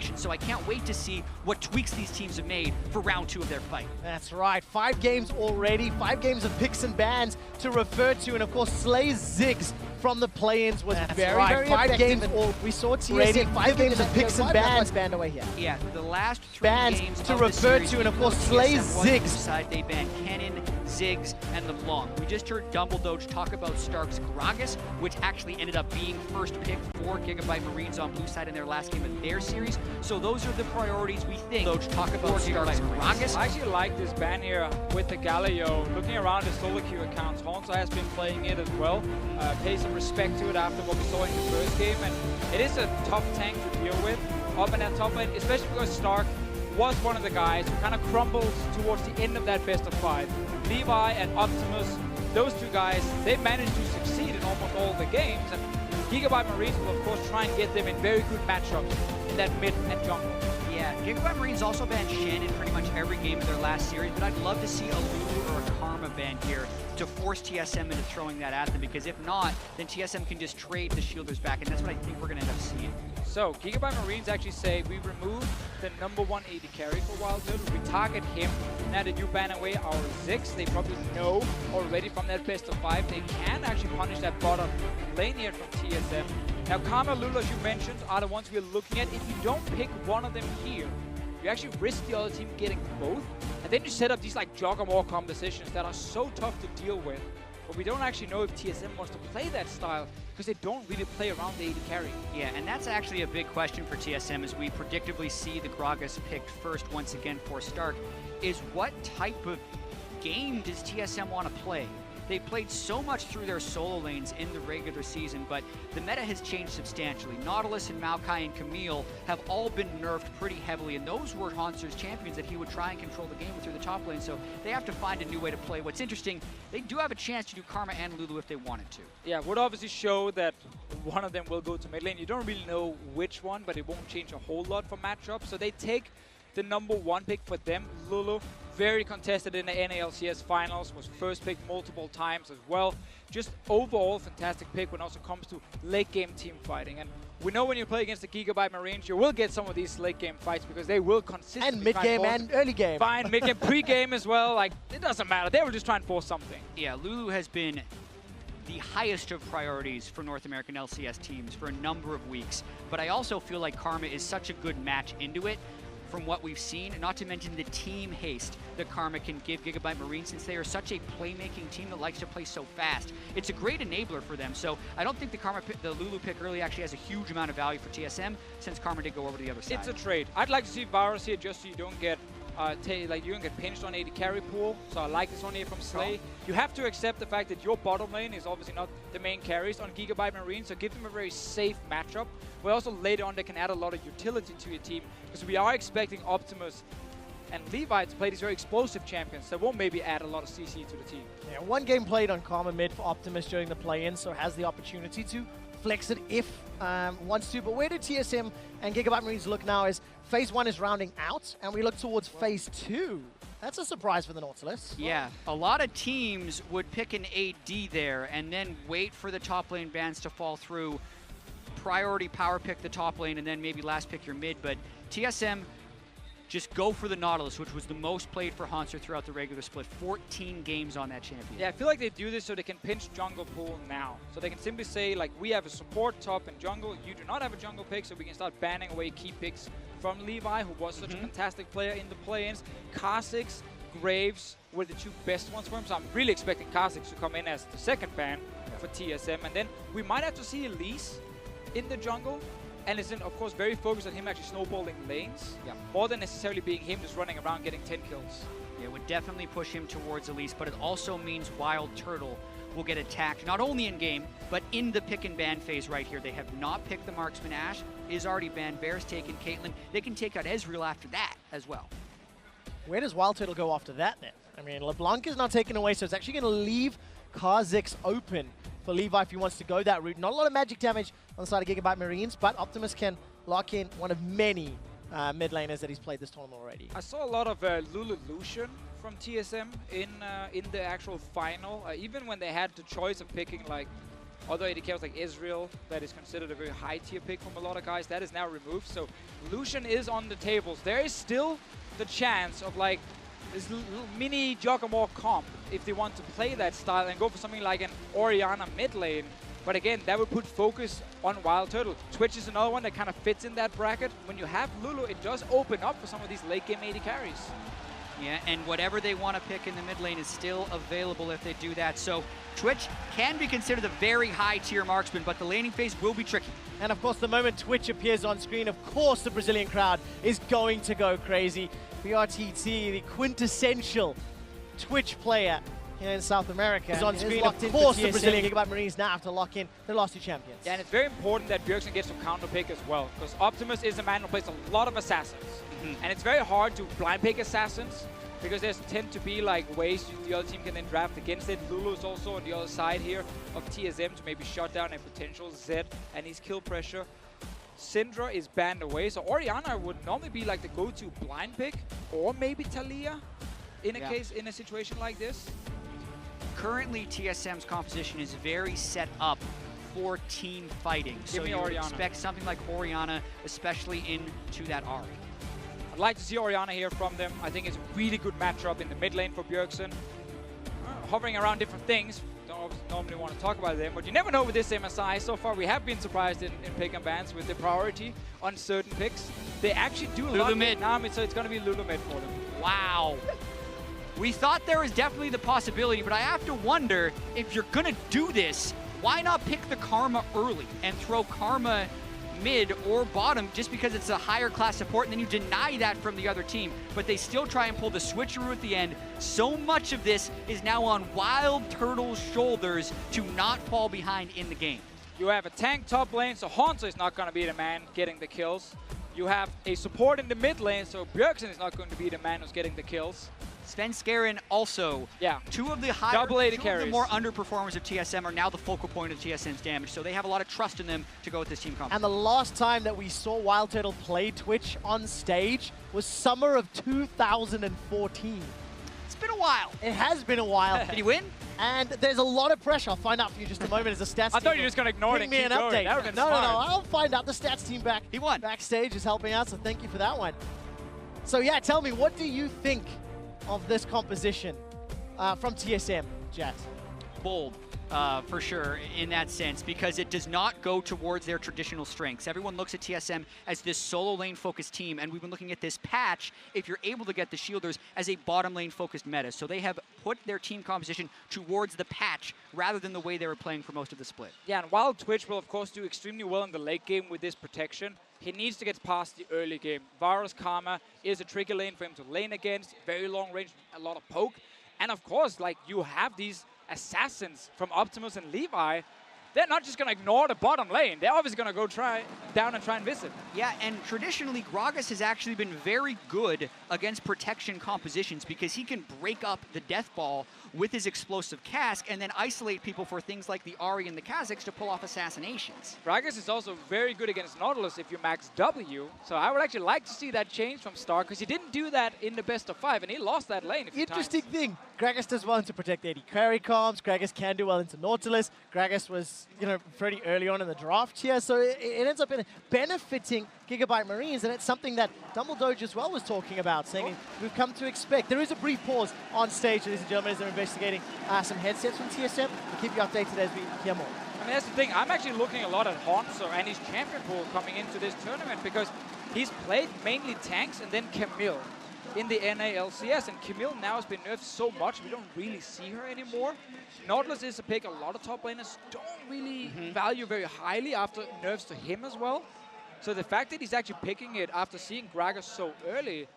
So I can't wait to see what tweaks these teams have made for round 2 of their fight. That's right, 5 games already, 5 games of picks and bans to refer to, and of course Slay's Ziggs from the play-ins was very 5 games all. We saw TSM already 5 games of picks and bans. Banned away here. Yeah, the last 3 bans games to of refer the series, to, and of course TSM Slay's was Ziggs. Side, they banned Kennen, Ziggs, and the Vòng. We just heard Dumbledore talk about Stark's Gragas, which actually ended up being first pick for Gigabyte Marines on blue side in their last game of their series. So those are the priorities we think. Talk about Stark's Gragas. I actually like this ban here with the Galileo. Looking around his solo queue accounts, Honza has been playing it as well. Pay some respect to it after what we saw in the first game, and it is a tough tank to deal with up in that top lane, especially because Stark was one of the guys who kind of crumbled towards the end of that best of 5. Levi and Optimus, those 2 guys, they managed to succeed in almost all the games, and Gigabyte Marines will of course try and get them in very good matchups in that mid and jungle. Yeah, Gigabyte Marines also banned Shen in pretty much every game of their last series, but I'd love to see a Lulu or a Karma ban here to force TSM into throwing that at them, because if not, then TSM can just trade the shielders back, and that's what I think we're going to end up seeing. So, Gigabyte Marines actually say we remove the #1 AD carry for Wild Turtle, we target him. Now that you ban away our Ziggs, they probably know already from that best of 5, they can actually punish that bottom lane here from TSM. Now, Karma, Lulu, as you mentioned, are the ones we're looking at. If you don't pick one of them here, you actually risk the other team getting both, and then you set up these like jog-em-all compositions that are so tough to deal with. But we don't actually know if TSM wants to play that style, because they don't really play around the AD carry. Yeah, and that's actually a big question for TSM as we predictably see the Gragas picked first once again for Stark, is what type of game does TSM want to play? They played so much through their solo lanes in the regular season, but the meta has changed substantially. Nautilus and Maokai and Camille have all been nerfed pretty heavily, and those were Hanser's champions that he would try and control the game through the top lane, so they have to find a new way to play. What's interesting, they do have a chance to do Karma and Lulu if they wanted to. Yeah, would obviously show that one of them will go to mid lane. You don't really know which one, but it won't change a whole lot for matchups. So they take the #1 pick for them, Lulu. Very contested in the NALCS finals, was first pick multiple times as well. Just overall fantastic pick when it also comes to late game team fighting. And we know when you play against the Gigabyte Marines, you will get some of these late game fights because they will consistently and mid game and early game. Fine, mid game, pre game as well. Like, it doesn't matter. They will just try and force something. Yeah, Lulu has been the highest of priorities for North American LCS teams for a number of weeks, but I also feel like Karma is such a good match into it from what we've seen, not to mention the team haste that Karma can give Gigabyte Marines, since they are such a playmaking team that likes to play so fast. It's a great enabler for them, so I don't think the Lulu pick early actually has a huge amount of value for TSM, since Karma did go over to the other side. It's a trade. I'd like to see Varus here just so you don't get you don't get pinched on AD carry pool, so I like this one here from Slay. You have to accept the fact that your bottom lane is obviously not the main carries on Gigabyte Marine, so give them a very safe matchup. But also later on they can add a lot of utility to your team, because we are expecting Optimus and Levi to play these very explosive champions that will maybe add a lot of CC to the team. Yeah, 1 game played on Karma mid for Optimus during the play-in, so has the opportunity to flex it if wants to. But where do TSM and Gigabyte Marines look now is Phase 1 is rounding out, and we look towards Phase 2. That's a surprise for the Nautilus. Yeah, a lot of teams would pick an AD there and then wait for the top lane bans to fall through. Priority power pick the top lane and then maybe last pick your mid, but TSM just go for the Nautilus, which was the most played for Hanser throughout the regular split. 14 games on that champion. Yeah, I feel like they do this so they can pinch jungle pool now. So they can simply say, like, we have a support top and jungle. You do not have a jungle pick, so we can start banning away key picks from Levi, who was such a fantastic player in the play-ins. Kha'Zix, Graves were the 2 best ones for him, so I'm really expecting Kha'Zix to come in as the second ban for TSM. And then we might have to see Elise in the jungle. And it's then, of course, very focused on him actually snowballing lanes, more than necessarily being him just running around getting 10 kills. Yeah, it would definitely push him towards Elise, but it also means Wild Turtle will get attacked, not only in-game, but in the pick and ban phase right here. They have not picked the marksman. Ashe is already banned. Bear's taken. Caitlyn, they can take out Ezreal after that as well. Where does Wild Turtle go after that then? I mean, LeBlanc is not taken away, so it's actually going to leave Kha'Zix open for Levi if he wants to go that route. Not a lot of magic damage on the side of Gigabyte Marines, but Optimus can lock in one of many mid laners that he's played this tournament already. I saw a lot of Lulu Lucian from TSM in the actual final. Even when they had the choice of picking like Other AD carries like Israel, that is considered a very high tier pick from a lot of guys, that is now removed. So Lucian is on the tables. There is still the chance of like this little mini Giacomo comp if they want to play that style and go for something like an Orianna mid lane. But again, that would put focus on Wild Turtle. Twitch is another one that kind of fits in that bracket. When you have Lulu, it does open up for some of these late game AD carries. Yeah, and whatever they want to pick in the mid lane is still available if they do that. So Twitch can be considered a very high tier marksman, but the laning phase will be tricky. And of course, the moment Twitch appears on screen, of course the Brazilian crowd is going to go crazy. BRTT, the quintessential Twitch player here in South America, is on screen. Of course, the Brazilian Gigabyte Marines now have to lock in their last two champions. Yeah, and it's very important that Bjergsen gets some counter pick as well, because Optimus is a man who plays a lot of assassins. And it's very hard to blind pick assassins, because there's tend to be like ways the other team can then draft against it. Lulu is also on the other side here of TSM to maybe shut down a potential Zed and his kill pressure. Syndra is banned away, so Orianna would normally be like the go-to blind pick, or maybe Talia in a situation like this. Currently, TSM's composition is very set up for team fighting. So you would expect something like Orianna, especially into that Ahri. I'd like to see Orianna here from them. I think it's a really good matchup in the mid lane for Bjergsen. Hovering around different things. Don't normally want to talk about them, but you never know with this MSI. So far, we have been surprised in pick and bans with the priority on certain picks. They actually do a lot mid. So it's going to be Lulu mid for them. Wow. We thought there was definitely the possibility, but I have to wonder, if you're going to do this, why not pick the Karma early and throw Karma mid or bottom just because it's a higher class support, and then you deny that from the other team, but they still try and pull the switcheroo at the end. So much of this is now on Wild Turtle's shoulders to not fall behind in the game. You have a tank top lane, so Hanzo is not going to be the man getting the kills. You have a support in the mid lane, so Bjergsen is not going to be the man who's getting the kills. Svenskeren also. Yeah. Two of the more underperformers of TSM are now the focal point of TSM's damage, so they have a lot of trust in them to go with this team comp. And the last time that we saw Wild Turtle play Twitch on stage was summer of 2014. It's been a while. It has been a while. Did he win? And there's a lot of pressure. I'll find out for you in just a moment as a stats team. I thought you were just going to ignore it and keep going. That would have been smart. No. I'll find out. The stats team He won. backstage is helping out, so thank you for that one. So yeah, tell me, what do you think of this composition from TSM, Jat? Bold, for sure, in that sense, because it does not go towards their traditional strengths. Everyone looks at TSM as this solo lane focused team, and we've been looking at this patch, if you're able to get the shielders, as a bottom lane focused meta. So they have put their team composition towards the patch rather than the way they were playing for most of the split. Yeah, and while Twitch will of course do extremely well in the late game with this protection, he needs to get past the early game. Varus Karma is a tricky lane for him to lane against, very long range, a lot of poke. And of course, like, you have these assassins from Optimus and Levi. They're not just going to ignore the bottom lane. They're obviously going to go down and try and visit. Yeah, and traditionally, Gragas has actually been very good against protection compositions because he can break up the death ball with his explosive cask and then isolate people for things like the Ahri and the Kazakhs to pull off assassinations. Gragas is also very good against Nautilus if you max W. So I would actually like to see that change from Star, because he didn't do that in the best of 5 and he lost that lane a few Interesting times. thing, Gragas does well into protect AD carry comms. Gragas can do well into Nautilus. Gragas was, pretty early on in the draft here, so it ends up benefiting Gigabyte Marines, and it's something that Dumbledore as well was talking about, saying we've come to expect. There is a brief pause on stage, ladies and gentlemen, as they're investigating some headsets from TSM. We'll keep you updated as we hear more. I mean, that's the thing. I'm actually looking a lot at Hanzo and his champion pool coming into this tournament, because he's played mainly tanks and then Camille in the NALCS, and Camille now has been nerfed so much we don't really see her anymore. Nautilus is a pick a lot of top laners don't really value very highly after nerfs to him as well. So the fact that he's actually picking it after seeing Gragas so early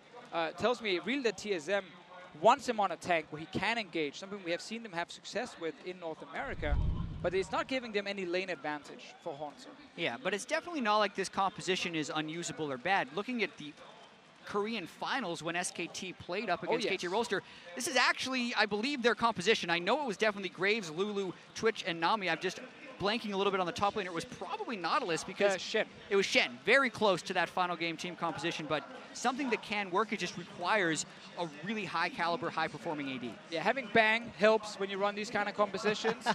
tells me really that TSM wants him on a tank where he can engage, something we have seen them have success with in North America, but it's not giving them any lane advantage for Hanzo. Yeah, but it's definitely not like this composition is unusable or bad. Looking at the Korean finals when SKT played up against KT Rolster, this is actually, I believe, their composition. I know it was definitely Graves, Lulu, Twitch, and Nami. I've just blanking a little bit on the top laner. It was probably Nautilus because Shen. it was Shen. Very close to that final game team composition, but something that can work. It just requires a really high caliber, high performing AD. Yeah, having Bang helps when you run these kind of compositions.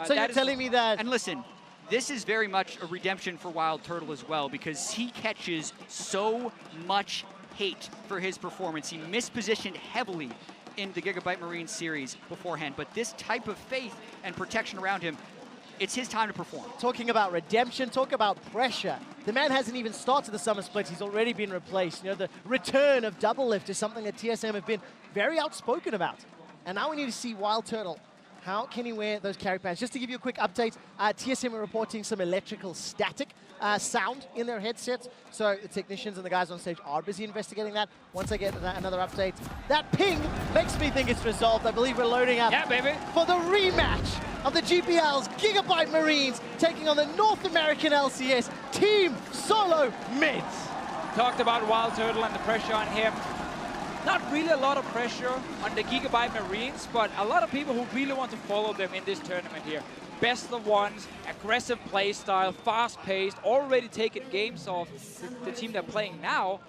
So you're telling me that... And listen, this is very much a redemption for Wild Turtle as well, because he catches so much hate for his performance. He mispositioned heavily in the Gigabyte Marine series beforehand, but this type of faith and protection around him, it's his time to perform. Talking about redemption, talk about pressure. The man hasn't even started the summer splits. He's already been replaced. You know, the return of Double Lift is something that TSM have been very outspoken about. And now we need to see Wild Turtle. How can he wear those carry pants? Just to give you a quick update, TSM are reporting some electrical static sound in their headsets. So the technicians and the guys on stage are busy investigating that. Once I get another update, that ping makes me think it's resolved. I believe we're loading up for the rematch of the GPL's Gigabyte Marines taking on the North American LCS Team Solo Mids. Talked about Wild Turtle and the pressure on him. Not really a lot of pressure on the Gigabyte Marines, but a lot of people who really want to follow them in this tournament here. Best of ones, aggressive play style, fast-paced, already taken games off the team they're playing now.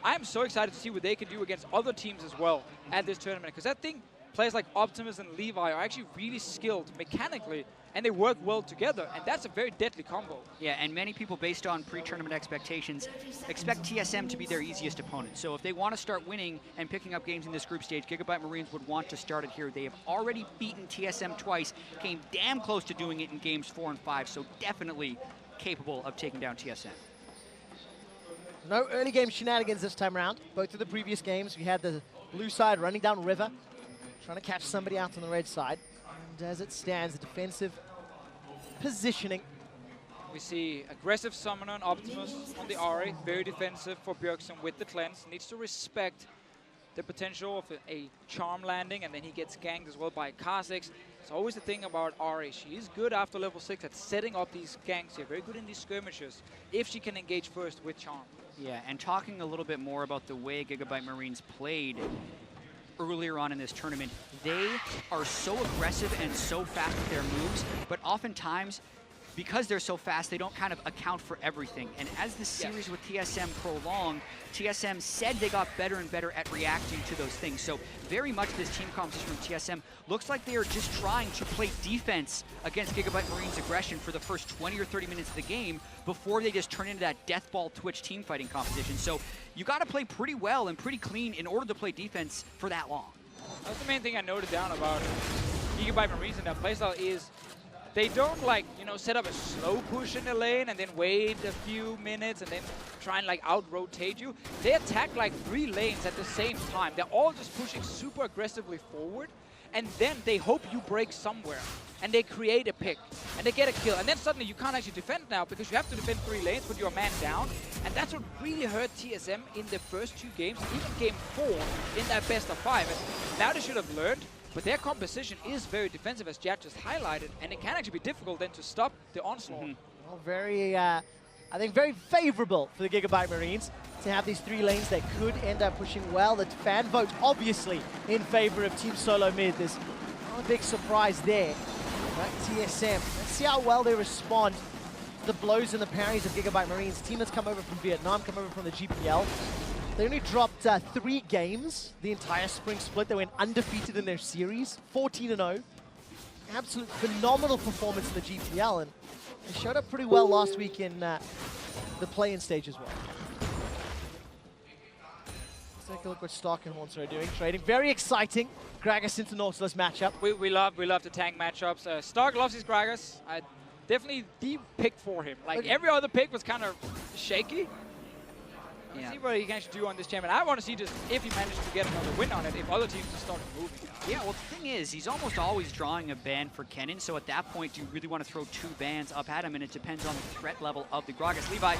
I'm so excited to see what they can do against other teams as well at this tournament, because I think players like Optimus and Levi are actually really skilled mechanically, and they work well together, and that's a very deadly combo. Yeah, and many people, based on pre-tournament expectations, expect TSM to be their easiest opponent. So if they want to start winning and picking up games in this group stage, Gigabyte Marines would want to start it here. They have already beaten TSM twice, came damn close to doing it in games 4 and 5, so definitely capable of taking down TSM. No early game shenanigans this time around. Both of the previous games, we had the blue side running down river, trying to catch somebody out on the red side. And as it stands, the defensive positioning. We see aggressive Summoner and Optimus on the Ahri, very defensive for Bjergsen with the cleanse. Needs to respect the potential of a charm landing, and then he gets ganked as well by Kha'Zix. It's always the thing about Ahri. She is good after level 6 at setting up these ganks here, very good in these skirmishes, if she can engage first with charm. Yeah, and talking a little bit more about the way Gigabyte Marines played earlier on in this tournament, they are so aggressive and so fast with their moves, but oftentimes, because they're so fast, they don't kind of account for everything. And as the series with TSM prolonged, TSM said they got better and better at reacting to those things. So very much this team composition from TSM looks like they are just trying to play defense against Gigabyte Marines' aggression for the first 20 or 30 minutes of the game before they just turn into that deathball Twitch team fighting composition. So you got to play pretty well and pretty clean in order to play defense for that long. That's the main thing I noted down about Gigabyte Marines and their playstyle is they don't, like, you know, set up a slow push in the lane and then wait a few minutes and then try and, like, out-rotate you. They attack, like, 3 lanes at the same time. They're all just pushing super aggressively forward, and then they hope you break somewhere. And they create a pick, and they get a kill. And then suddenly you can't actually defend now because you have to defend 3 lanes, put your man down. And that's what really hurt TSM in the first 2 games, even game 4 in that best of 5. And now they should have learned. But their composition is very defensive, as Jad just highlighted, and it can actually be difficult then to stop the onslaught. Well, very, I think very favorable for the Gigabyte Marines to have these 3 lanes that could end up pushing well. The fan vote obviously in favor of Team Solo Mid. There's not a big surprise there. But TSM, let's see how well they respond to the blows and the parries of Gigabyte Marines. A team that's come over from Vietnam, come over from the GPL. They only dropped 3 games the entire spring split. They went undefeated in their series, 14-0. Absolute phenomenal performance in the GPL, and they showed up pretty well last week in the play-in stage as well. Let's take a look what Stark and Haunter are doing. Trading, very exciting. Gragas into Nautilus matchup. We love the tank matchups. Stark loves his Gragas. Definitely the pick for him. Like, every other pick was kind of shaky. Yeah. See what he can actually do on this champion. I want to see just if he manages to get another win on it, if other teams just start moving. Yeah, well, the thing is, he's almost always drawing a ban for Kennen, so at that point, do you really want to throw 2 bans up at him? And it depends on the threat level of the Gragas. Levi,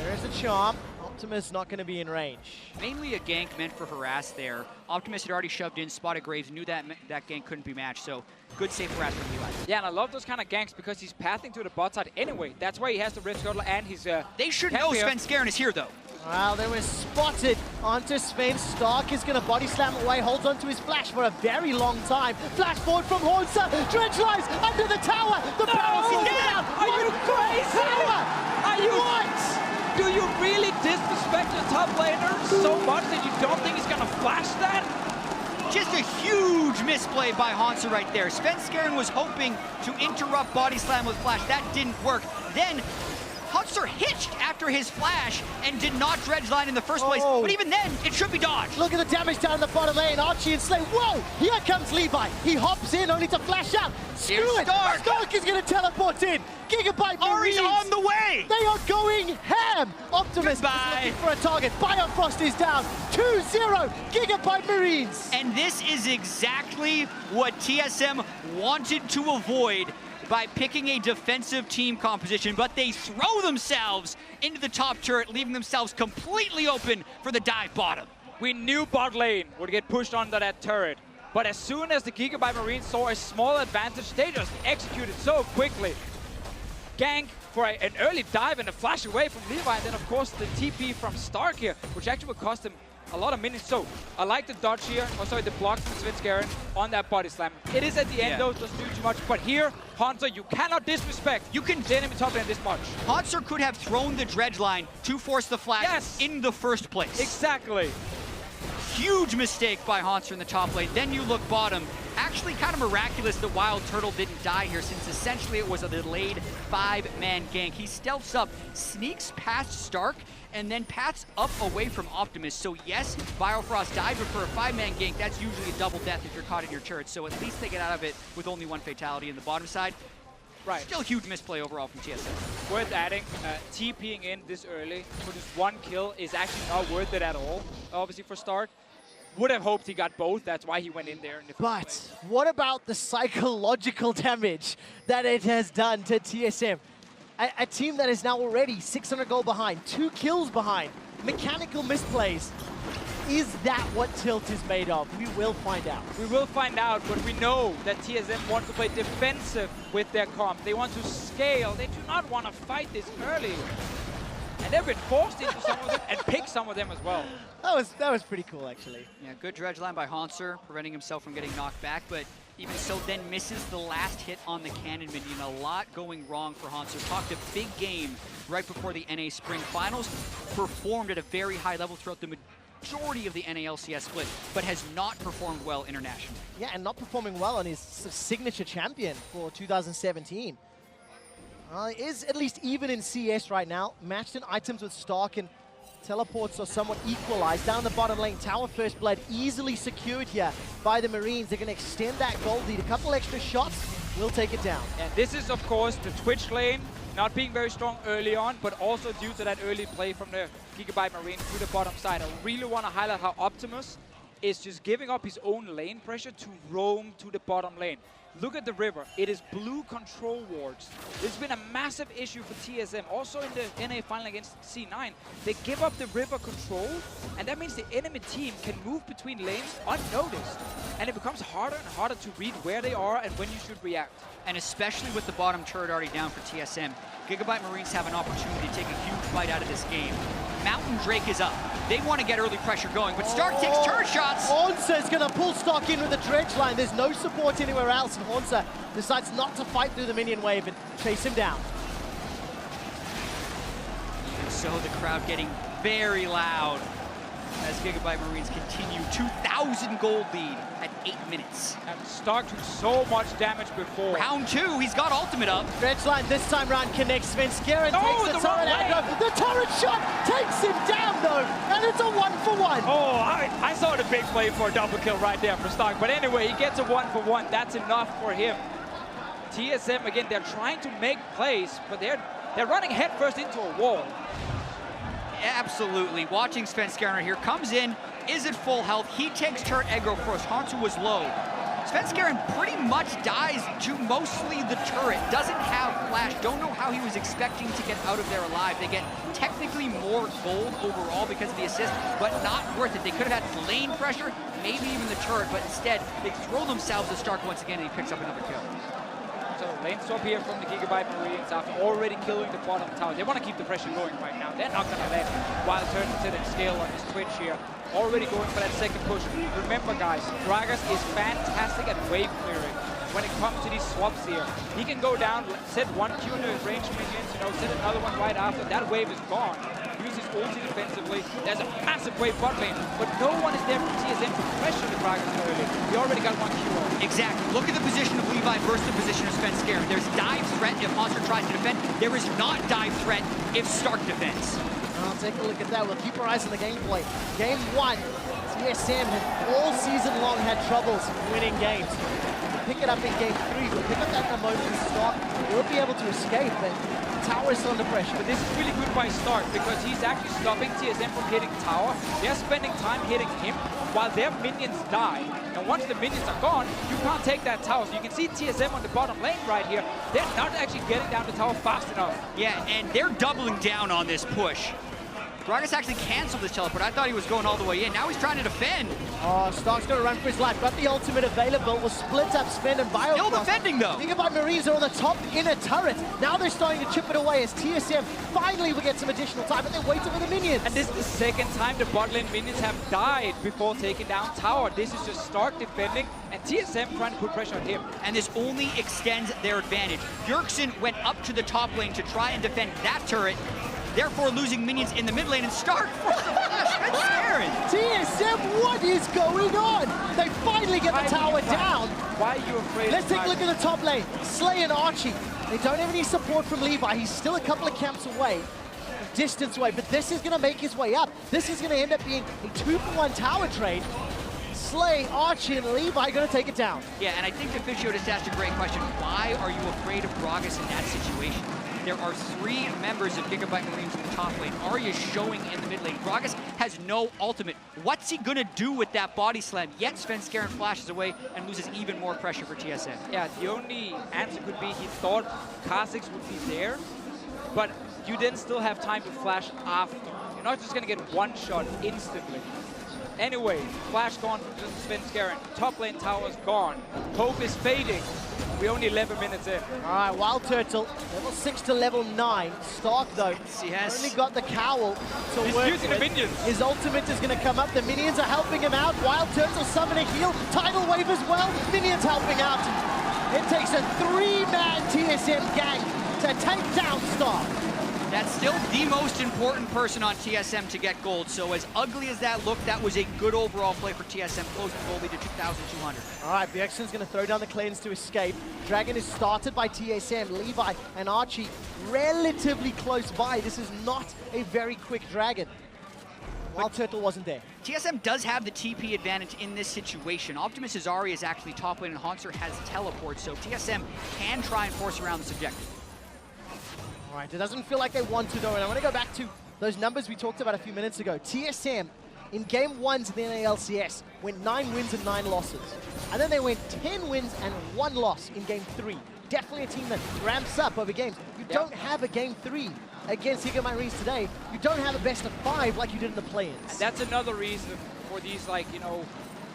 there's a charm. Optimus not going to be in range. Mainly a gank meant for harass there. Optimus had already shoved in, spotted Graves, knew that that gank couldn't be matched, so good safe harass from Levi. Yeah, and I love those kind of ganks because he's pathing to the bot side anyway. That's why he has the Red Scuttle and his They should know Sven Skaren is here, though. Well, they were spotted onto Sven. Stark is going to body slam away, holds onto his flash for a very long time. Flash forward from Hornsa, dredge lines under the tower. The power falls down. Are you crazy? Tower. Are you what? Do you really disrespect the top laner so much that you don't think he's gonna flash that? Just a huge misplay by Hansa right there. Svenskeren was hoping to interrupt body slam with flash. That didn't work. Then Hunter hitched after his flash and did not dredge line in the first place. But even then, it should be dodged. Look at the damage down the bottom lane. Archie and Slay. Whoa! Here comes Levi. He hops in only to flash out. Screw it. Stark. Stark is going to teleport in. Gigabyte Ari's Marines. on the way. They are going ham. Optimus is looking for a target. Biofrost is down. 2-0. Gigabyte Marines. And this is exactly what TSM wanted to avoid by picking a defensive team composition, but they throw themselves into the top turret, leaving themselves completely open for the dive bottom. We knew bot lane would get pushed onto that turret, but as soon as the Gigabyte Marines saw a small advantage, they just executed so quickly. Gank for an early dive and a flash away from Levi, and then of course the TP from Stark here, which actually would cost him a lot of minutes. So I like the dodge here, the block from Svenskeren on that body slam. It is at the end though, doesn't do too much, but here, Hansa, you cannot disrespect the enemy top lane this much. Hansa could have thrown the dredge line to force the flash in the first place. Exactly. Huge mistake by Hansa in the top lane. Then you look bottom. Actually kind of miraculous that Wild Turtle didn't die here, since essentially it was a delayed 5-man gank. He stealths up, sneaks past Stark, and then pats up away from Optimus. So yes, Biofrost died, but for a 5-man gank, that's usually a double death if you're caught in your turret. So at least they get out of it with only one fatality in the bottom side. Right. Still huge misplay overall from TSM. Worth adding, TPing in this early for just one kill is actually not worth it at all, obviously for Stark. Would have hoped he got both, that's why he went in there. But what about the psychological damage that it has done to TSM? A team that is now already 600 gold behind, 2 kills behind, mechanical misplays. Is that what Tilt is made of? We will find out. We will find out, but we know that TSM wants to play defensive with their comp. They want to scale. They do not want to fight this early. And they've been forced into some of them and pick some of them as well. That was pretty cool, actually. Yeah, good dredge line by Hanser, preventing himself from getting knocked back, but even so then misses the last hit on the cannon minion. A lot going wrong for Hanser. Talked a big game right before the NA Spring Finals, performed at a very high level throughout the majority of the NALCS split, but has not performed well internationally. Yeah, and not performing well on his signature champion for 2017. Is at least even in CS right now. Matched in items with Stark, and teleports are somewhat equalized. Down the bottom lane, Tower First Blood easily secured here by the Marines. They're going to extend that gold lead. A couple extra shots will take it down. And this is, of course, the Twitch lane not being very strong early on, but also due to that early play from the Gigabyte Marine to the bottom side. I really want to highlight how Optimus is just giving up his own lane pressure to roam to the bottom lane. Look at the river. It is blue control wards. It's been a massive issue for TSM. Also in the NA final against C9, they give up the river control, and that means the enemy team can move between lanes unnoticed. And it becomes harder and harder to read where they are and when you should react. And especially with the bottom turret already down for TSM, Gigabyte Marines have an opportunity to take a huge bite out of this game. Mountain Drake is up. They want to get early pressure going, but Stark takes turret shots. Onsa is going to pull Stark in with the dredge line. There's no support anywhere else, and Onsa decides not to fight through the minion wave and chase him down. And so the crowd getting very loud as Gigabyte Marines continue 2,000 gold lead at 8 minutes. And Stark took so much damage before. Round 2, he's got ultimate up. Dredge line this time round connects. Svenskeren takes the turret aggro. The turret shot takes him down though, and it's a 1-for-1. Oh, I saw the big play for a double kill right there for Stark. But anyway, he gets a 1-for-1. That's enough for him. TSM, again, they're trying to make plays, but they're running headfirst into a wall. Absolutely. Watching Svenskeren here, comes in, is at full health. He takes turret aggro first. Hansu was low. Svenskeren pretty much dies to mostly the turret. Doesn't have flash. Don't know how he was expecting to get out of there alive. They get technically more gold overall because of the assist, but not worth it. They could have had lane pressure, maybe even the turret, but instead they throw themselves at Stark once again, and he picks up another kill. So Lane swap here from the Gigabyte Marines after already killing the bottom tower. They want to keep the pressure going right now. They're not going to let Wild Turtle sit and scale on his Twitch here. Already going for that second push. Remember, guys, Gragas is fantastic at wave clearing when it comes to these swaps here. He can go down, set one Q into his range minions, set another one right after. That wave is gone. Use his ulti defensively. There's a massive wave bot lane, but no one is there from TSM to pressure the Gragas early. He already got one Q on. Exactly. Look at the position of Levi versus the position of Svenskeren. There's dive threat if Monster tries to defend. There is not dive threat if Stark defends. I'll take a look at that. We'll keep our eyes on the gameplay. Game 1, TSM had all season long had troubles winning games. Pick it up in game 3, we'll pick up that moment in Stark. We'll be able to escape, but tower is under pressure. But this is really good by Stark because he's actually stopping TSM from hitting tower. They're spending time hitting him while their minions die. And once the minions are gone, you can't take that tower. So you can see TSM on the bottom lane right here. They're not actually getting down the tower fast enough. Yeah, and they're doubling down on this push. Gragas actually canceled his teleport. I thought he was going all the way in. Now he's trying to defend. Oh, Stark's going to run for his life. Got the ultimate available. Will split up Sven and Bio. Still defending, though. Gigabyte Marines are on the top inner turret. Now they're starting to chip it away as TSM finally will get some additional time, but they're waiting for the minions. And this is the second time the bot lane minions have died before taking down tower. This is just Stark defending and TSM trying to put pressure on him. And this only extends their advantage. Bjergsen went up to the top lane to try and defend that turret, therefore losing minions in the mid lane, and Stark forced the flash. TSM, what is going on? They finally get the tower down. Why are you afraid? Let's take a look at the top lane. Slay and Archie. They don't have any support from Levi. He's still a couple of camps away, distance away, but this is going to make his way up. This is going to end up being a 2-for-1 tower trade. Slay, Archie, and Levi going to take it down. Yeah, and I think the Fischio just asked a great question. Why are you afraid of Gragas in that situation? There are 3 members of Gigabyte Marines in the top lane. Arya is showing in the mid lane. Gragas has no ultimate. What's he gonna do with that body slam? Yet Svenskeren flashes away and loses even more pressure for TSM. Yeah, the only answer could be he thought Kha'Zix would be there, but you then still have time to flash after. You're not just gonna get one shot instantly. Anyway, flash gone from Svenskeren. Top lane tower's gone. Hope is fading. We're only 11 minutes in. All right, Wild Turtle, level 6 to level 9. Stark, though, Yes. only got the cowl to He's work using with. the minions. His ultimate is going to come up. The minions are helping him out. Wild Turtle summon a heal. Tidal wave as well. Minions helping out. It takes a 3-man TSM gang to take down Stark. That's still the most important person on TSM to get gold. So as ugly as that looked, that was a good overall play for TSM, close to gold lead to 2,200. All right, Bjergsen's going to throw down the clans to escape. Dragon is started by TSM. Levi and Archie relatively close by. This is not a very quick Dragon. Wild Turtle wasn't there. TSM does have the TP advantage in this situation. Optimus Azari is actually top lane and Hanser has teleport, so TSM can try and force around this objective. All right, it doesn't feel like they want to, though, and I want to go back to those numbers we talked about a few minutes ago. TSM, in game 1s in the NALCS, went 9 wins and 9 losses. And then they went 10 wins and 1 loss in game 3. Definitely a team that ramps up over games. You don't have a game 3 against Gigabyte Marines today. You don't have a best of 5 like you did in the play-ins. And that's another reason for these,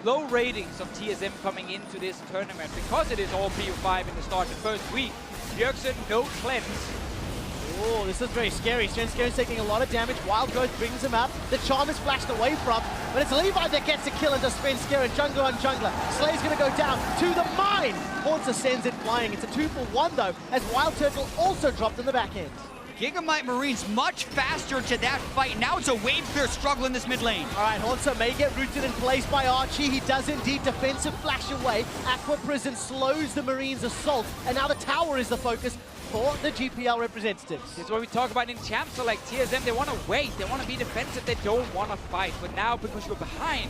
low ratings of TSM coming into this tournament, because it is all PO5 in the start the first week. Bjergsen, no cleanse. Oh, this is very scary. Svenskaren's taking a lot of damage. Wild Growth brings him up. The charm is flashed away from, but it's Levi that gets a kill into Svenskeren. Jungler on jungler. Slay's going to go down to the mine. Haunter sends it flying. It's a 2-for-1 though, as Wild Turtle also dropped in the back end. Gigabyte Marines much faster to that fight. Now it's a wave clear struggle in this mid lane. All right, Haunter may get rooted in place by Archie. He does indeed defensive flash away. Aqua Prison slows the Marines' assault, and now the tower is the focus for the GPL representatives. This is what we talk about in champs. So like TSM, they want to wait, they want to be defensive, they don't want to fight. But now, because you're behind,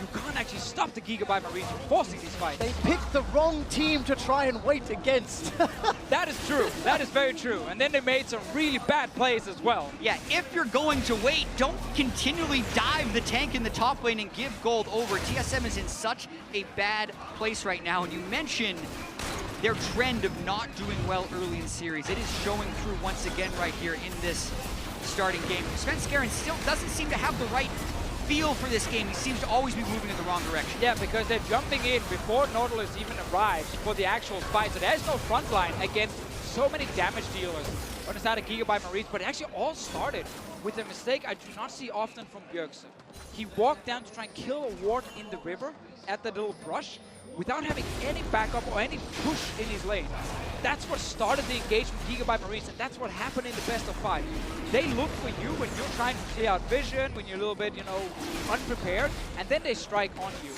you can't actually stop the Gigabyte Marines from forcing these fights. They picked the wrong team to try and wait against. That is true. That is very true. And then they made some really bad plays as well. Yeah, if you're going to wait, don't continually dive the tank in the top lane and give gold over. TSM is in such a bad place right now. And you mentioned their trend of not doing well early in series. It is showing through once again right here in this starting game. Svenskeren still doesn't seem to have the right feel for this game. He seems to always be moving in the wrong direction. Yeah, because they're jumping in before Nautilus even arrives for the actual fight. So there's no front line against so many damage dealers on the side of Gigabyte Marines. But it actually all started with a mistake I do not see often from Bjergsen. He walked down to try and kill a ward in the river at the little brush without having any backup or any push in his lane. That's what started the engagement with Gigabyte Marines, and that's what happened in the best of 5. They look for you when you're trying to clear out vision, when you're a little bit, you know, unprepared, and then they strike on you.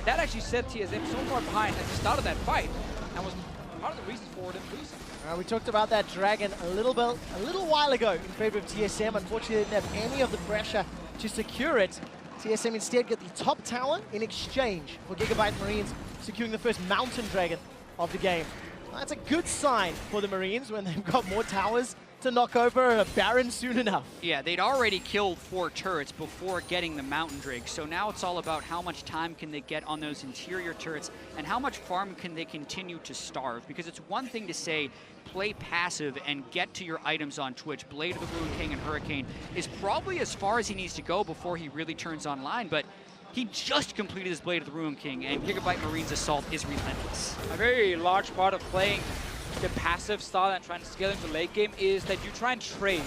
That actually set TSM so far behind at the start of that fight, and was part of the reason for them losing. We talked about that Dragon a little while ago in favor of TSM. Unfortunately, they didn't have any of the pressure to secure it. TSM instead get the top tower in exchange for Gigabyte Marines securing the first Mountain Dragon of the game. That's a good sign for the Marines when they've got more towers to knock over a Baron soon enough. Yeah, they'd already killed 4 turrets before getting the Mountain Drake, so now it's all about how much time can they get on those interior turrets and how much farm can they continue to starve, because it's one thing to say play passive and get to your items on Twitch. Blade of the Ruin King and Hurricane is probably as far as he needs to go before he really turns online, but he just completed his Blade of the Ruin King, and Gigabyte Marine's assault is relentless. A very large part of playing the passive style and trying to scale into late game is that you try and trade.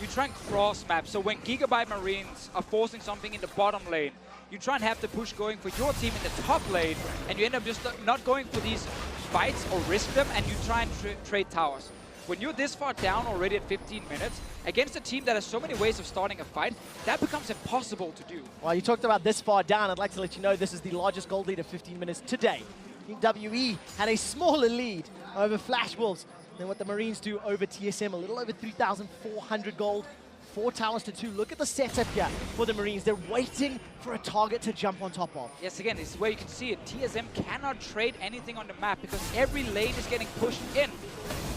You try and cross map. So when Gigabyte Marines are forcing something in the bottom lane, you try and have the push going for your team in the top lane, and you end up just not going for these fights or risk them, and you try and trade towers. When you're this far down already at 15 minutes, against a team that has so many ways of starting a fight, that becomes impossible to do. Well, you talked about this far down. I'd like to let you know this is the largest gold lead of 15 minutes today. WE had a smaller lead over Flash Wolves than what the Marines do over TSM, a little over 3,400 gold, 4 towers to 2. Look at the setup here for the Marines. They're waiting for a target to jump on top of. Yes, again, this is where you can see it. TSM cannot trade anything on the map because every lane is getting pushed in.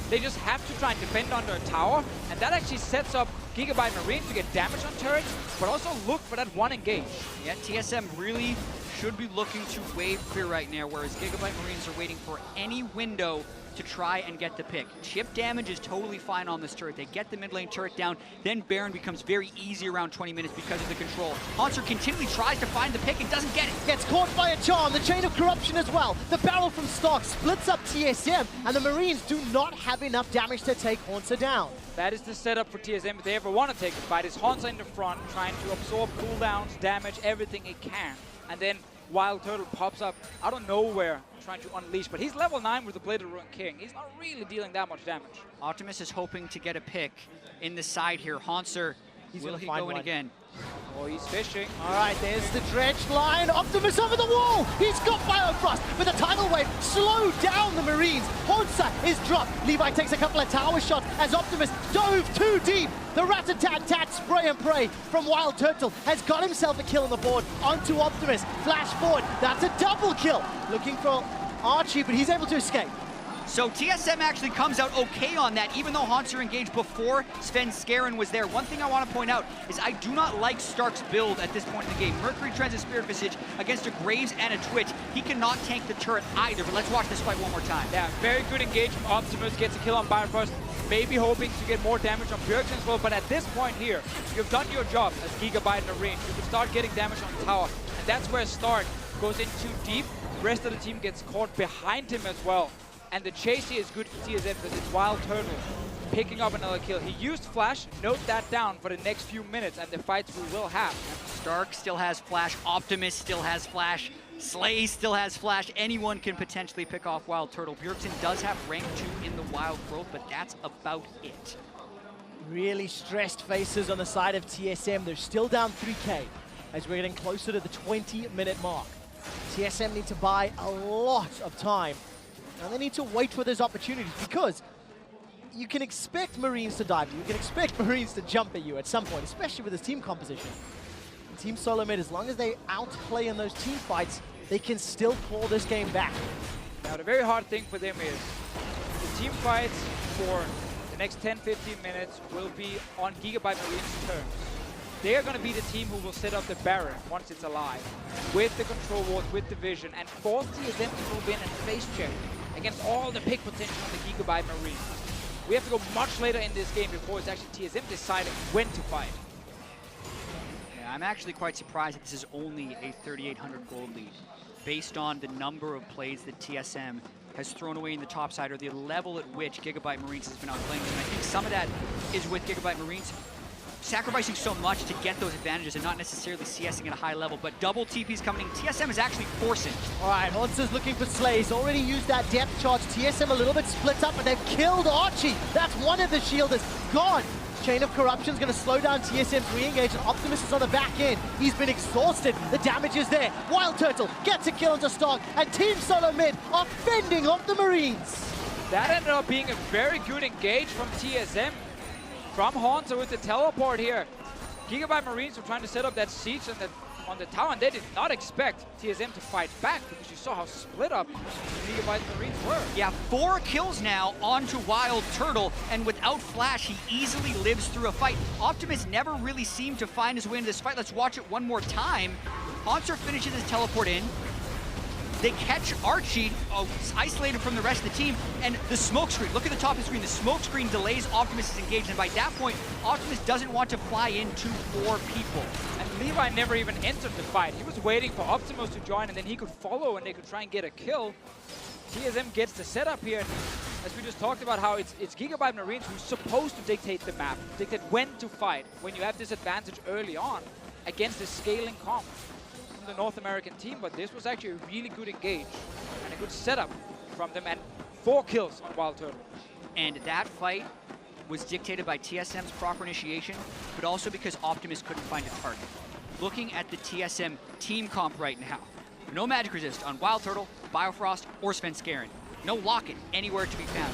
They just have to try and defend under a tower, and that actually sets up Gigabyte Marines to get damage on turrets, but also look for that one engage. Yeah, TSM really should be looking to wave clear right now, whereas Gigabyte Marines are waiting for any window to try and get the pick. Chip damage is totally fine on this turret. They get the mid lane turret down, then Baron becomes very easy around 20 minutes because of the control. Haunter continually tries to find the pick and doesn't get it. Gets caught by a charm, the chain of corruption as well. The barrel from Stark splits up TSM, and the Marines do not have enough damage to take Haunter down. That is the setup for TSM if they ever want to take the fight. Is Haunter in the front, trying to absorb cooldowns, damage, everything it can. And then Wild Turtle pops up out of nowhere, trying to unleash, but he's level 9 with the Blade of the Ruin King. He's not really dealing that much damage. Optimus is hoping to get a pick in the side here. Haunter, will he go in again? Oh, he's fishing. All right, there's the dredged line. Optimus over the wall. He's got Biofrost, but the tidal wave slowed down the Marines. Haunter is dropped. Levi takes a couple of tower shots as Optimus dove too deep. The rat-a-tat-tat spray and pray from Wild Turtle has got himself a kill on the board onto Optimus. Flash forward. That's a double kill. Looking for Archie, but he's able to escape. So TSM actually comes out okay on that, even though Haunter engaged before Sven Skaren was there. One thing I want to point out is I do not like Stark's build at this point in the game. Mercury Transit Spirit Visage against a Graves and a Twitch. He cannot tank the turret either, but let's watch this fight one more time. Yeah, very good engagement. Optimus gets a kill on Bifrost, maybe hoping to get more damage on Bjergsen as well, but at this point here, you've done your job as Gigabyte Marine. You can start getting damage on the tower, and that's where Stark goes in too deep. The rest of the team gets caught behind him as well. And the chase here is good for TSM because it's Wild Turtle picking up another kill. He used Flash, note that down for the next few minutes and the fights we will have. Stark still has Flash, Optimus still has Flash, Slay still has Flash. Anyone can potentially pick off Wild Turtle. Bjergsen does have rank 2 in the Wild Growth, but that's about it. Really stressed faces on the side of TSM. They're still down 3K as we're getting closer to the 20-minute mark. TSM need to buy a lot of time. And they need to wait for those opportunities because you can expect Marines to dive you. You can expect Marines to jump at you at some point, especially with this team composition. And Team Solo Mid, as long as they outplay in those team fights, they can still claw this game back. Now, the very hard thing for them is the team fights for the next 10-15 minutes will be on Gigabyte Marine's terms. They are going to be the team who will set up the Baron once it's alive, with the control ward, with the vision, and force TSM to move in and face check against all the pick potential on the Gigabyte Marine. We have to go much later in this game before it's actually TSM deciding when to fight. Yeah, I'm actually quite surprised that this is only a 3,800 gold lead, based on the number of plays that TSM has thrown away in the top side, or the level at which Gigabyte Marines has been outplaying them. And I think some of that is with Gigabyte Marines sacrificing so much to get those advantages and not necessarily CSing at a high level, but double TP's coming in. TSM is actually forcing. All right, Honsa's looking for Slay. He's already used that depth charge. TSM a little bit split up, but they've killed Archie. That's one of the shielders gone. Chain of Corruption's going to slow down TSM's re-engage, and Optimus is on the back end. He's been exhausted. The damage is there. Wild Turtle gets a kill into Stark, and Team Solo Mid are fending off the Marines. That ended up being a very good engage from TSM. From Hansa with the teleport here. Gigabyte Marines were trying to set up that siege on the tower, and they did not expect TSM to fight back, because you saw how split up Gigabyte Marines were. Yeah, 4 kills now onto Wild Turtle, and without Flash, he easily lives through a fight. Optimus never really seemed to find his way into this fight. Let's watch it one more time. Hansa finishes his teleport in. They catch Archie, isolated from the rest of the team, and the smoke screen. Look at the top of the screen. The smoke screen delays Optimus' engagement. By that point, Optimus doesn't want to fly into 4 people. And Levi never even entered the fight. He was waiting for Optimus to join, and then he could follow, and they could try and get a kill. TSM gets the setup here. As we just talked about, how it's Gigabyte Marines who's supposed to dictate the map, dictate when to fight, when you have this advantage early on against the scaling comp the North American team, but this was actually a really good engage and a good setup from them, and 4 kills on Wild Turtle. And that fight was dictated by TSM's proper initiation, but also because Optimus couldn't find a target. Looking at the TSM team comp right now, no magic resist on Wild Turtle, Biofrost, or Svenskeren. No lock-in anywhere to be found.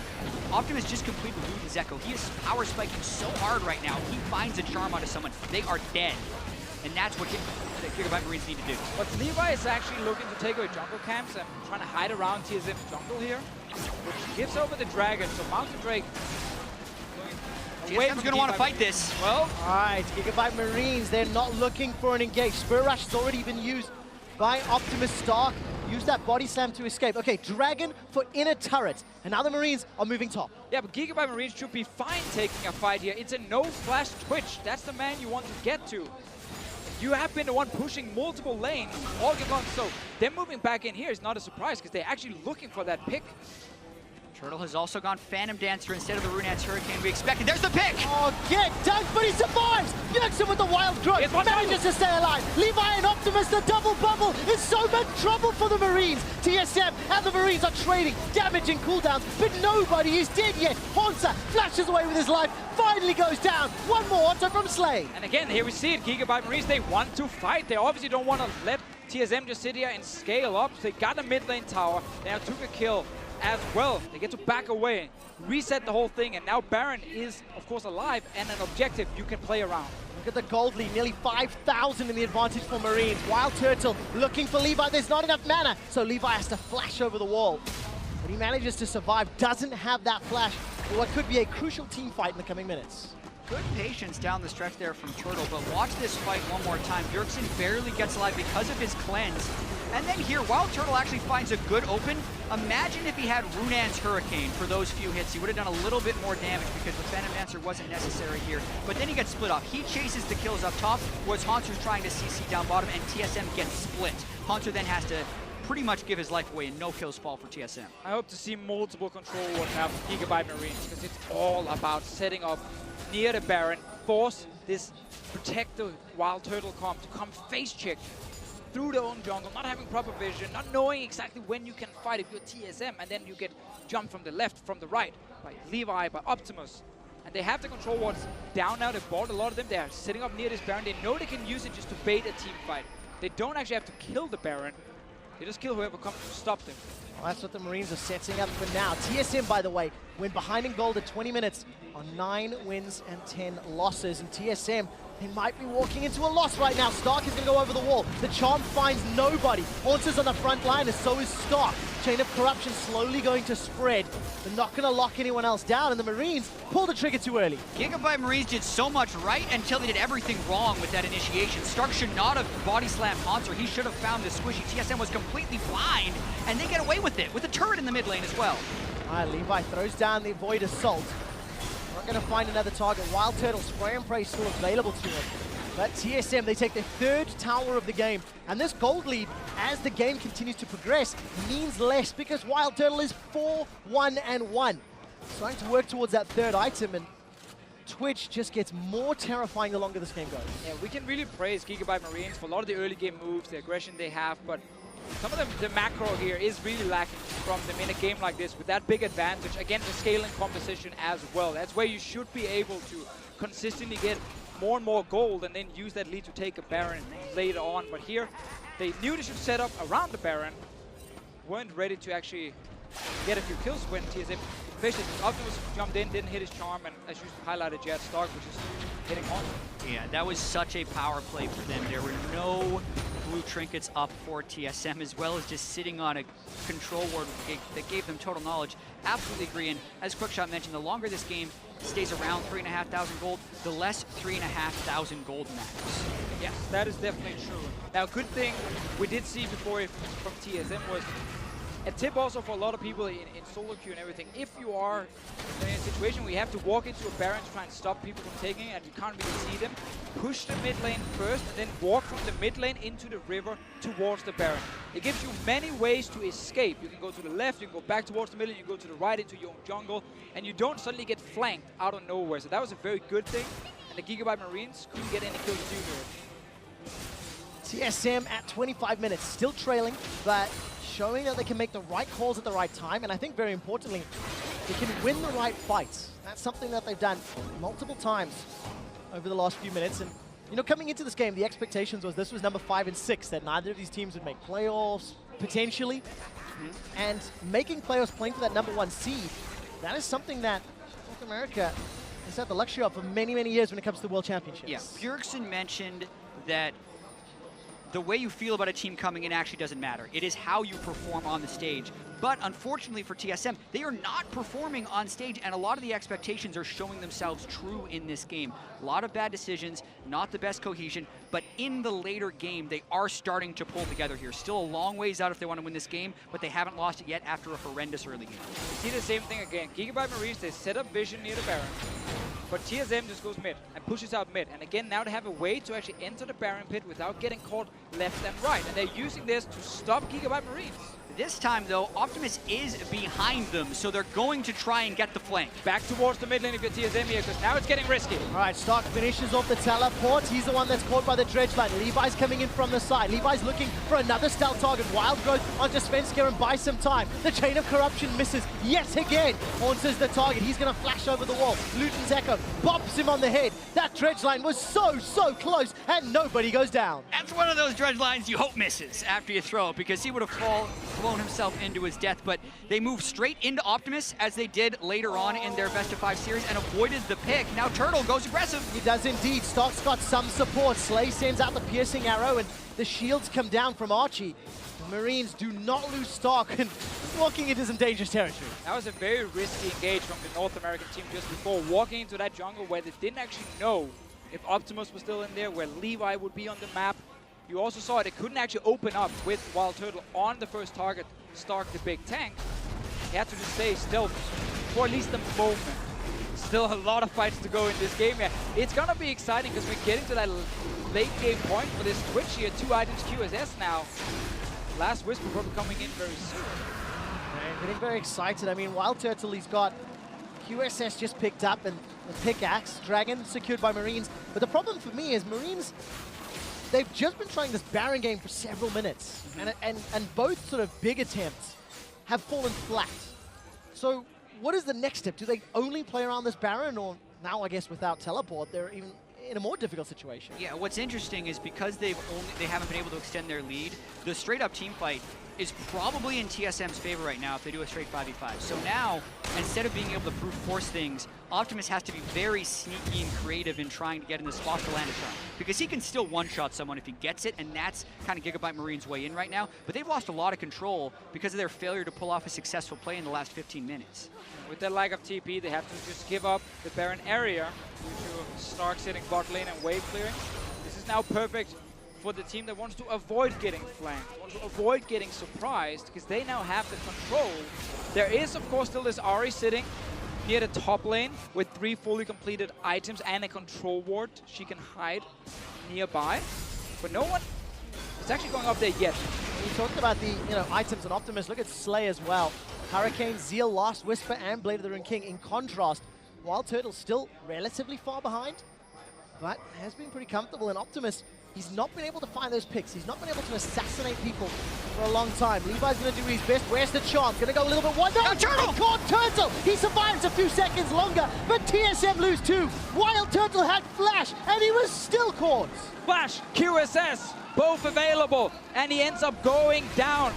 Optimus just completed Loot his Echo. He is power spiking so hard right now. He finds a charm onto someone. They are dead. And that's what Gigabyte Marines need to do. But Levi is actually looking to take away jungle camps and trying to hide around TSM's jungle here, which gives over the dragon. So Mountain Drake. TSM's going to want to fight this. Well, all right, Gigabyte Marines, they're not looking for an engage. Spur Rush has already been used by Optimus. Stark. Use that body slam to escape. Okay, Dragon for inner turret. And now the Marines are moving top. Yeah, but Gigabyte Marines should be fine taking a fight here. It's a no-flash Twitch. That's the man you want to get to. You have been the one pushing multiple lanes all game long, so them moving back in here is not a surprise, because they're actually looking for that pick. Turtle has also gone Phantom Dancer instead of the Runeance Hurricane we expected. There's the pick! Oh, get dunked, but he survives! Yexen with the wild growth, manages to stay alive. Levi and Optimus, the double bubble is so much trouble for the Marines. TSM and the Marines are trading damage and cooldowns, but nobody is dead yet. Hansa flashes away with his life, finally goes down. One more onto from Slay. And again, here we see it, Gigabyte Marines, they want to fight. They obviously don't want to let TSM just sit here and scale up. So they got a mid lane tower, they now took a kill as well. They get to back away, reset the whole thing, and now Baron is, of course, alive and an objective you can play around. Look at the gold lead, nearly 5,000 in the advantage for Marines. Wild Turtle looking for Levi. There's not enough mana, so Levi has to flash over the wall. But he manages to survive, doesn't have that flash for what could be a crucial team fight in the coming minutes. Good patience down the stretch there from Turtle, but watch this fight one more time. Bjergsen barely gets alive because of his cleanse. And then here, Wild Turtle actually finds a good open. Imagine if he had Runeance Hurricane for those few hits. He would have done a little bit more damage because the Phantom Dancer wasn't necessary here. But then he gets split off. He chases the kills up top, whereas Hanser's trying to CC down bottom, and TSM gets split. Hanser then has to pretty much give his life away, and no kills fall for TSM. I hope to see multiple control wars now from Gigabyte Marines, because it's all about setting up near the Baron, force this protective Wild Turtle comp to come face check through their own jungle, not having proper vision, not knowing exactly when you can fight if you're TSM, and then you get jumped from the left, from the right, by Levi, by Optimus. And they have the control wards down now, they've bought a lot of them, they are sitting up near this Baron, they know they can use it just to bait a team fight. They don't actually have to kill the Baron, they just kill whoever comes to stop them. Well, that's what the Marines are setting up for now. TSM, by the way, went behind in gold at 20 minutes on 9 wins and 10 losses. And TSM, they might be walking into a loss right now. Stark is going to go over the wall. The charm finds nobody. Haunter's on the front line, and so is Stark. Chain of Corruption slowly going to spread. They're not going to lock anyone else down, and the Marines pulled the trigger too early. Gigabyte Marines did so much right until they did everything wrong with that initiation. Stark should not have body slammed Hanser. He should have found the squishy. TSM was completely blind, and they get away with it, with a turret in the mid lane as well. All right, Levi throws down the Void Assault. Not going to find another target. Wild Turtle spray and pray still available to him. But TSM, they take their third tower of the game. And this gold lead, as the game continues to progress, means less because Wild Turtle is 4-1-1. Starting to work towards that third item, and Twitch just gets more terrifying the longer this game goes. Yeah, we can really praise Gigabyte Marines for a lot of the early game moves, the aggression they have, but some of the macro here is really lacking from them in a game like this with that big advantage against the scaling composition as well. That's where you should be able to consistently get more and more gold and then use that lead to take a Baron later on. But here, they knew they should set up around the Baron, weren't ready to actually get a few kills when TSM, especially Optimus jumped in, didn't hit his charm, and as you highlighted, Jet Stark, which is hitting on. Yeah, that was such a power play for them. There were no blue trinkets up for TSM, as well as just sitting on a control ward that gave them total knowledge. Absolutely agree, and as Quickshot mentioned, the longer this game stays around 3,500 gold, the less 3,500 gold matters. Yes, that is definitely true. Now, good thing we did see before from TSM was a tip also for a lot of people in solo queue and everything. If you are in a situation where you have to walk into a Baron to try and stop people from taking it and you can't really see them, push the mid lane first and then walk from the mid lane into the river towards the Baron. It gives you many ways to escape. You can go to the left, you can go back towards the middle, you can go to the right into your own jungle, and you don't suddenly get flanked out of nowhere. So that was a very good thing, and the Gigabyte Marines couldn't get any kills due to it. TSM at 25 minutes, still trailing, but showing that they can make the right calls at the right time, and I think very importantly, they can win the right fights. That's something that they've done multiple times over the last few minutes. And you know, coming into this game, the expectations was this was number 5 and 6, that neither of these teams would make playoffs, potentially. And making playoffs, playing for that number 1 seed, that is something that North America has had the luxury of for many, many years when it comes to the World Championships. Yeah, Bjergsen mentioned that the way you feel about a team coming in actually doesn't matter. It is how you perform on the stage. But unfortunately for TSM, they are not performing on stage, and a lot of the expectations are showing themselves true in this game. A lot of bad decisions, not the best cohesion, but in the later game, they are starting to pull together here. Still a long ways out if they want to win this game, but they haven't lost it yet after a horrendous early game. You see the same thing again. Gigabyte Marines, they set up vision near the Baron, but TSM just goes mid and pushes out mid. And again, now they have a way to actually enter the Baron pit without getting caught left and right. And they're using this to stop Gigabyte Marines. This time, though, Optimus is behind them, so they're going to try and get the flank. Back towards the mid lane if you're TSM here, because now it's getting risky. All right, Stark finishes off the teleport. He's the one that's caught by the dredge line. Levi's coming in from the side. Levi's looking for another stealth target. Wild Growth onto Svensker and buy some time. The Chain of Corruption misses yet again. Answers the target. He's going to flash over the wall. Luton's Echo bops him on the head. That dredge line was so close, and nobody goes down. That's one of those dredge lines you hope misses after you throw it, because he would have blown himself into his death. But they moved straight into Optimus, as they did later on in their best of 5 series, and avoided the pick. Now Turtle goes aggressive. He does indeed. Stark's got some support. Slay sends out the piercing arrow, and the shields come down from Archie. The Marines do not lose Stark, and walking into some dangerous territory. That was a very risky engage from the North American team just before, walking into that jungle where they didn't actually know if Optimus was still in there, where Levi would be on the map. You also saw it couldn't actually open up with Wild Turtle on the first target, Stark the big tank. He had to just stay still for at least the moment. Still a lot of fights to go in this game here. It's gonna be exciting because we're getting to that late game point for this Twitch here. 2 items QSS now. Last Whisper probably coming in very soon. Man, getting very excited. I mean, Wild Turtle, he's got QSS just picked up, and the pickaxe, Dragon secured by Marines. But the problem for me is Marines, they've just been trying this Baron game for several minutes, and both sort of big attempts have fallen flat. So what is the next step? Do they only play around this Baron, or now I guess without teleport, they're even in a more difficult situation? Yeah, what's interesting is because they haven't been able to extend their lead, the straight up team fight is probably in TSM's favor right now if they do a straight 5v5. So now, instead of being able to brute force things, Optimus has to be very sneaky and creative in trying to get in the spot to land a turn. Because he can still one-shot someone if he gets it, and that's kind of Gigabyte Marine's way in right now. But they've lost a lot of control because of their failure to pull off a successful play in the last 15 minutes. With their lack of TP, they have to just give up the Baron area due to Stark sitting bot lane and wave clearing. This is now perfect for the team that wants to avoid getting flanked, wants to avoid getting surprised, because they now have the control. There is, of course, still this Ahri sitting near the top lane with 3 fully completed items and a control ward she can hide. nearby, but no one is actually going up there yet. We talked about the items on Optimus. Look at Slay as well. Hurricane, Zeal, Last Whisper, and Blade of the Rune King. In contrast, Wild Turtle still relatively far behind, but has been pretty comfortable. And Optimus, he's not been able to find those picks. He's not been able to assassinate people for a long time. Levi's going to do his best. Where's the charm? Going to go a little bit wide. No, Turtle! Caught Turtle! He survives a few seconds longer, but TSM lose 2. Wild Turtle had Flash, and he was still caught. Flash, QSS, both available, and he ends up going down.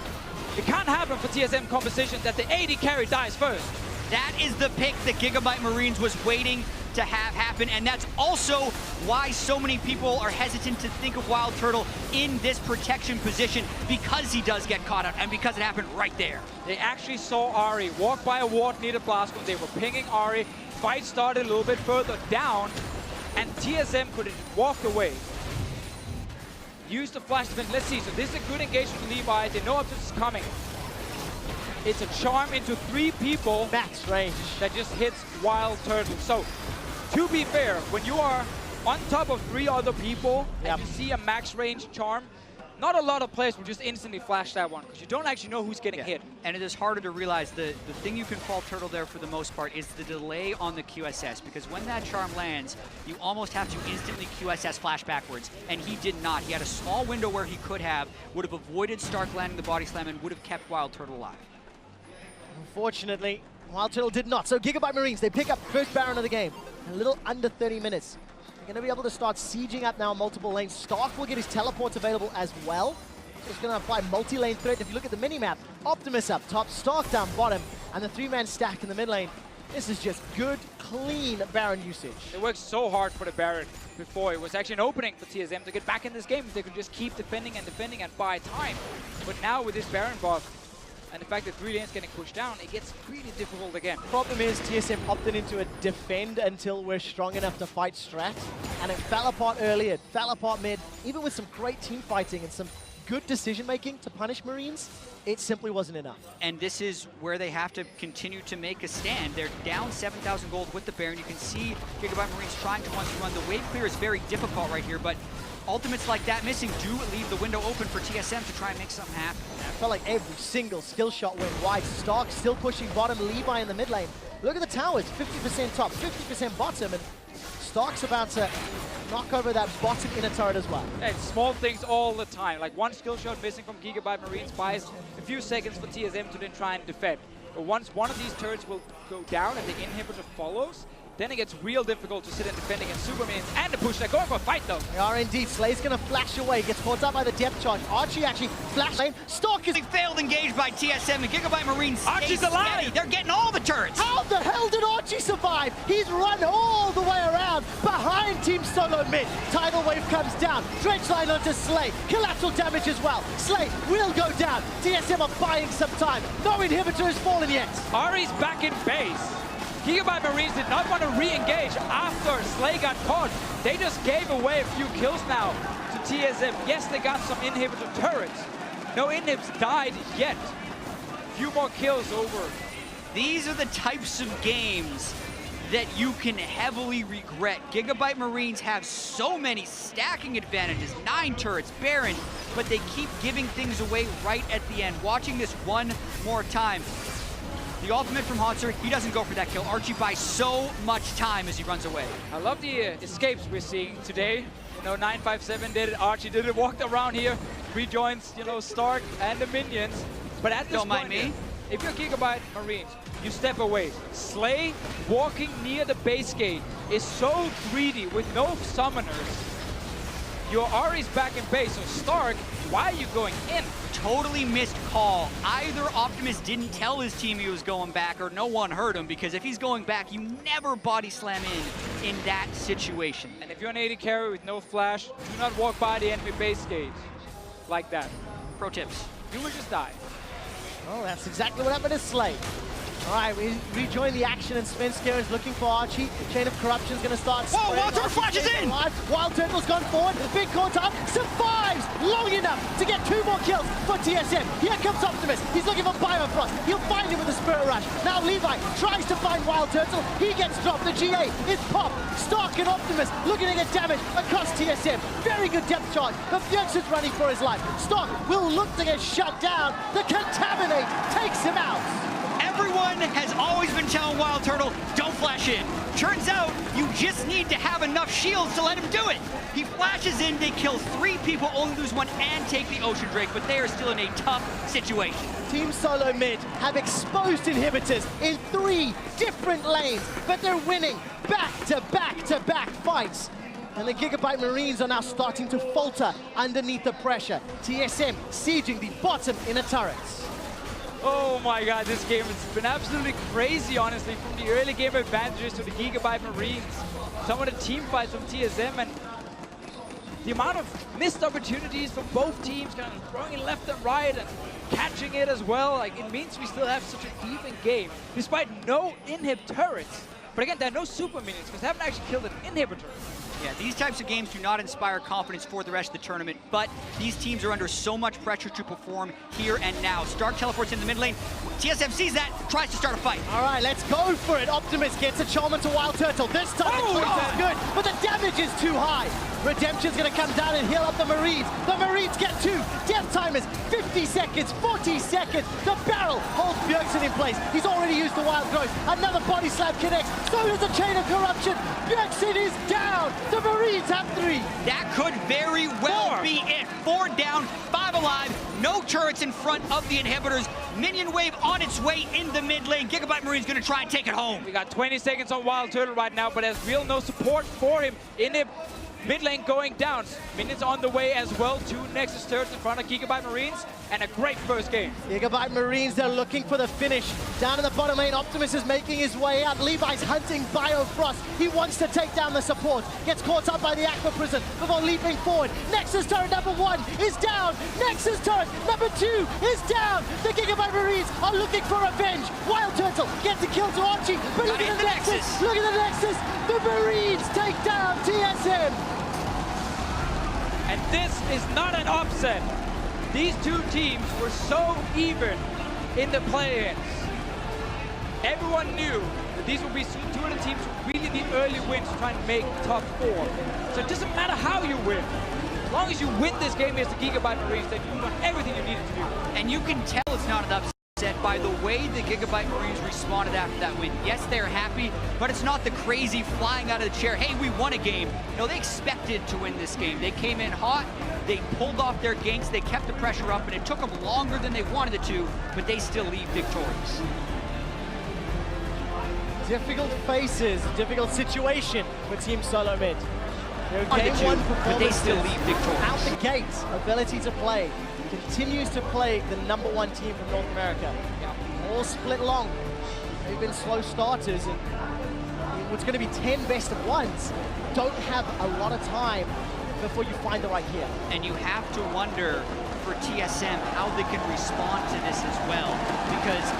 It can't happen for TSM composition that the AD carry dies first. That is the pick that Gigabyte Marines was waiting to have happen, and that's also why so many people are hesitant to think of Wild Turtle in this protection position, because he does get caught out and because it happened right there. They actually saw Ari walk by a ward near the blast zone. They were pinging Ari. Fight started a little bit further down, and TSM could have walked away. Use the flash defense. Let's see. So this is a good engagement for Levi. They know Optimus is coming. It's a charm into 3 people. Max range. That just hits Wild Turtle. So, to be fair, when you are on top of 3 other people and you see a max range charm, not a lot of players will just instantly flash that one, because you don't actually know who's getting hit. And it is harder to realize the thing you can fault Turtle there for the most part is the delay on the QSS, because when that charm lands, you almost have to instantly QSS flash backwards, and he did not. He had a small window where he would have avoided Stark landing the body slam and would have kept Wild Turtle alive. Unfortunately, Wild Turtle did not. So Gigabyte Marines, they pick up first Baron of the game. A little under 30 minutes. They're going to be able to start sieging up now multiple lanes. Stark will get his teleports available as well. So it's going to apply multi-lane threat. If you look at the mini-map, Optimus up top, Stark down bottom, and the 3-man stack in the mid lane. This is just good, clean Baron usage. It worked so hard for the Baron before. It was actually an opening for TSM to get back in this game. They could just keep defending and buy time. But now with this Baron buff, and the fact that 3 lanes getting pushed down, it gets really difficult again. Problem is TSM opted into a defend until we're strong enough to fight strat, and it fell apart early, it fell apart mid. Even with some great team fighting and some good decision making to punish Marines, it simply wasn't enough. And this is where they have to continue to make a stand. They're down 7,000 gold with the Baron. You can see Gigabyte Marines trying to run. The wave clear is very difficult right here, but ultimates like that missing do leave the window open for TSM to try and make something happen. I felt like every single skill shot went wide. Stark still pushing bottom, Levi in the mid lane. Look at the towers, 50% top, 50% bottom, and Stark's about to knock over that bottom inner turret as well. Hey, small things all the time. Like one skill shot missing from Gigabyte Marines buys a few seconds for TSM to then try and defend. But once one of these turrets will go down and the inhibitor follows, then it gets real difficult to sit and defend against super minions and the push. They're going for a fight though. They are indeed. Slay's going to flash away. Gets caught up by the depth charge. Archie actually flashed lane. Stark is... failed engaged by TSM and Gigabyte Marines. Archie's alive! Steady. They're getting all the turrets. How the hell did Archie survive? He's run all the way around behind Team Solo mid. Tidal wave comes down. Dredge line onto Slay. Collateral damage as well. Slay will go down. TSM are buying some time. No inhibitor has fallen yet. Ari's back in base. Gigabyte Marines did not want to re-engage after Slay got caught. They just gave away a few kills now to TSM. Yes, they got some inhibitor turrets. No inhibs died yet. Few more kills over. These are the types of games that you can heavily regret. Gigabyte Marines have so many stacking advantages, 9 turrets, Baron, but they keep giving things away right at the end. Watching this one more time. The ultimate from Hauntzer, he doesn't go for that kill. Archie buys so much time as he runs away. I love the escapes we're seeing today. You know, 957 did it, Archie did it, walked around here, rejoins, you know, Stark and the minions. But at this Don't mind point, me. If you're Gigabyte Marines, you step away. Slay walking near the base gate is so greedy with no summoners. Your Ari's back in base, so Stark, why are you going in? Totally missed call. Either Optimus didn't tell his team he was going back, or no one heard him, because if he's going back, you never body slam in that situation. And if you're an AD carry with no flash, do not walk by the enemy base gate like that. Pro tips. You will just die. Oh, that's exactly what happened to Slay. All right, we rejoin the action, and Svensker is looking for Archie. Chain of Corruption is going to start. Whoa, Wild Turtle flashes in! Wild Turtle's gone forward. Big Corn Top survives long enough to get 2 more kills for TSM. Here comes Optimus. He's looking for Bifrost. He'll find him with the Spirit Rush. Now Levi tries to find Wild Turtle. He gets dropped. The GA is popped. Stark and Optimus looking to get damage across TSM. Very good depth charge, but Fierce is running for his life. Stark will look to get shut down. The Contaminate takes him out. Everyone has always been telling Wild Turtle, don't flash in. Turns out, you just need to have enough shields to let him do it. He flashes in, they kill 3 people, only lose 1, and take the Ocean Drake, but they are still in a tough situation. Team Solo Mid have exposed inhibitors in 3 different lanes, but they're winning back-to-back-to-back fights. And the Gigabyte Marines are now starting to falter underneath the pressure. TSM sieging the bottom inner turrets. Oh my god, this game has been absolutely crazy, honestly, from the early game advantages to the Gigabyte Marines. Some of the team fights from TSM, and the amount of missed opportunities from both teams, kind of throwing it left and right and catching it as well. Like, it means we still have such an even game, despite no inhib turrets. But again, there are no super minions, because they haven't actually killed an inhibitor. Yeah, these types of games do not inspire confidence for the rest of the tournament, but these teams are under so much pressure to perform here and now. Stark teleports in the mid lane. TSM sees that, tries to start a fight. All right, let's go for it. Optimus gets a charm into Wild Turtle. This time the cleanse is good, but the damage is too high. Redemption's gonna come down and heal up the Marines. The Marines get 2. Death time is 50 seconds, 40 seconds. The barrel holds Bjergsen in place. He's already used the Wild Growth. Another body slam connects. So does the Chain of Corruption. Bjergsen is down. The Marines have 3. That could very well be it. 4 down, 5 alive, no turrets in front of the inhibitors. Minion wave on its way in the mid lane. Gigabyte Marine's gonna try and take it home. We got 20 seconds on Wild Turtle right now, but there's real no support for him. Inhib mid lane going down. Minions on the way as well. 2 Nexus turrets in front of Gigabyte Marines, and a great first game. Gigabyte Marines, they're looking for the finish. Down in the bottom lane, Optimus is making his way out. Levi's hunting Bifrost. He wants to take down the support. Gets caught up by the Aqua Prison before leaping forward. Nexus turret number 1 is down. Nexus turret number 2 is down. The Gigabyte Marines are looking for revenge. Wild Turtle gets a kill to Archie, but look at the Nexus. Look at the Nexus. The Marines take down TSM. And this is not an upset. These 2 teams were so even in the play-ins. Everyone knew that these would be 2 of the teams who really need early wins to try and make top 4. So it doesn't matter how you win. As long as you win this game against the Gigabyte Marines, then you've done everything you needed to do. And you can tell it's not an upset by the way the Gigabyte Marines responded after that win. Yes, they're happy, but it's not the crazy flying out of the chair, hey, we won a game. No, they expected to win this game. They came in hot, they pulled off their ganks, they kept the pressure up, and it took them longer than they wanted it to, but they still leave victorious. Difficult faces, difficult situation for Team Solo Mid. Their game 1 performance, but they still leave victorious. Out the gate, ability to play. Continues to play the number 1 team from North America. All split long. They've been slow starters, and what's going to be 10 best of ones. Don't have a lot of time before you find the right here. And you have to wonder for TSM how they can respond to this as well, because